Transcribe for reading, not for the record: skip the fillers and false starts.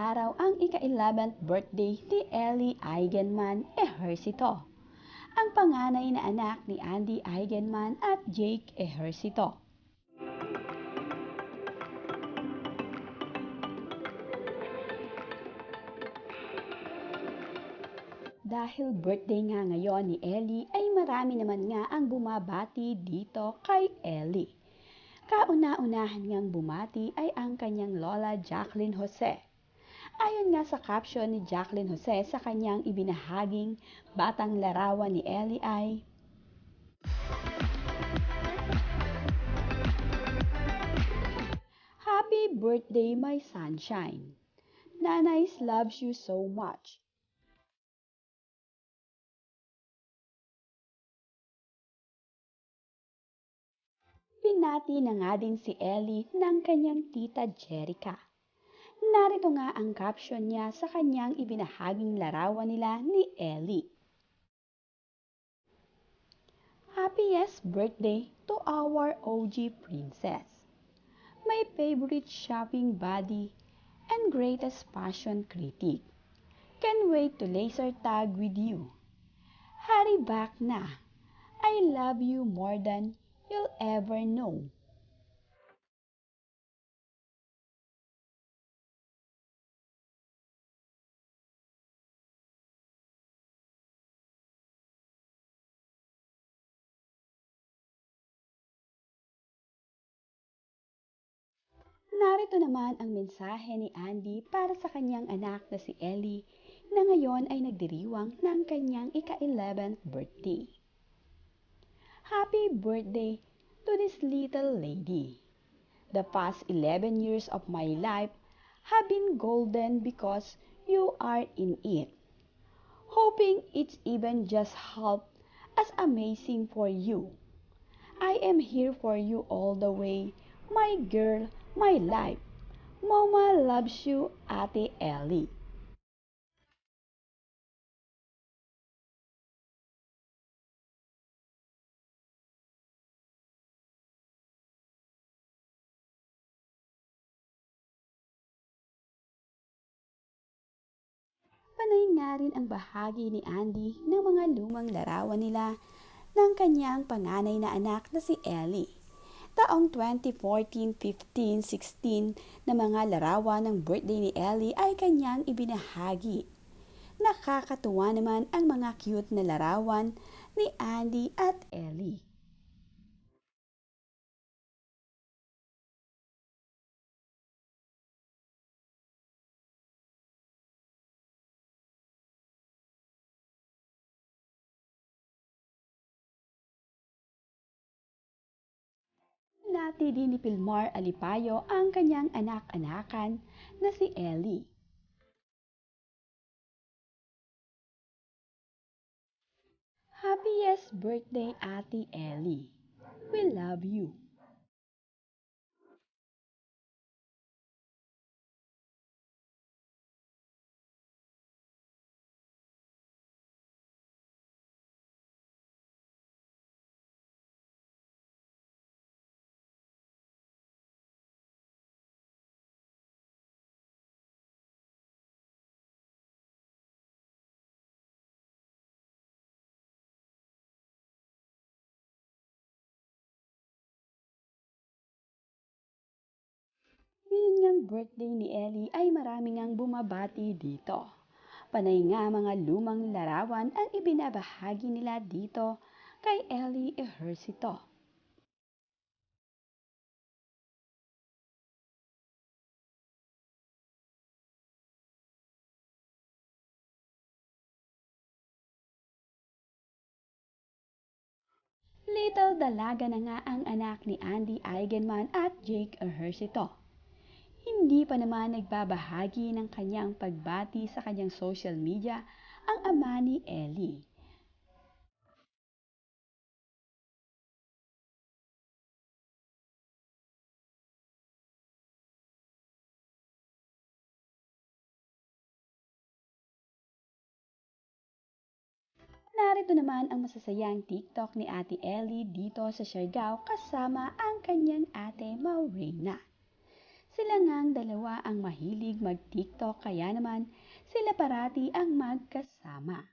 araw ang ika-11th birthday ni Ellie Eigenman Ejercito, ang panganay na anak ni Andy Eigenman at Jake Ejercito. Dahil birthday nga ngayon ni Ellie ay marami naman nga ang bumabati dito kay Ellie. Kauna-unahan ngang bumati ay ang kanyang lola Jacqueline Jose. Ayon nga sa caption ni Jacqueline Jose sa kanyang ibinahaging batang larawan ni Ellie ay, "Happy birthday my sunshine. Nanay's loves you so much. Pinati na nga din si Ellie ng kanyang tita Jerica. Narito nga ang caption niya sa kanyang ibinahaging larawan nila ni Ellie. "Happiest birthday to our OG princess. My favorite shopping buddy and greatest fashion critic. Can't wait to laser tag with you. Hurry back na. I love you more than you'll ever know." Narito naman ang mensahe ni Andy para sa kanyang anak na si Ellie na ngayon ay nagdiriwang ng kanyang ika-11th birthday. "Happy birthday to this little lady. The past 11 years of my life have been golden because you are in it. Hoping it's even just half as amazing for you. I am here for you all the way, my girl, my life. Mama loves you, Ate Ellie." Panay nga rin ang bahagi ni Andy ng mga lumang larawan nila ng kanyang panganay na anak na si Ellie. Taong 2014, 15, 16 na mga larawan ng birthday ni Ellie ay kanyang ibinahagi. Nakakatuwa naman ang mga cute na larawan ni Andy at Ellie. Nati din ni Pilmar Alipayo ang kanyang anak-anakan na si Ellie. "Happiest birthday, Ate Ellie. We love you." Ngayon ngang birthday ni Ellie ay marami ngang bumabati dito. Panay nga mga lumang larawan ang ibinabahagi nila dito kay Ellie Ejercito. Little dalaga na nga ang anak ni Andy Eigenman at Jake Ejercito. Hindi pa naman nagbabahagi ng kanyang pagbati sa kanyang social media ang ama ni Ellie. Narito naman ang masasayang TikTok ni Ate Ellie dito sa Siargao kasama ang kanyang ate Maureen. Sila ngang dalawa ang mahilig mag-TikTok kaya naman sila parati ang magkasama.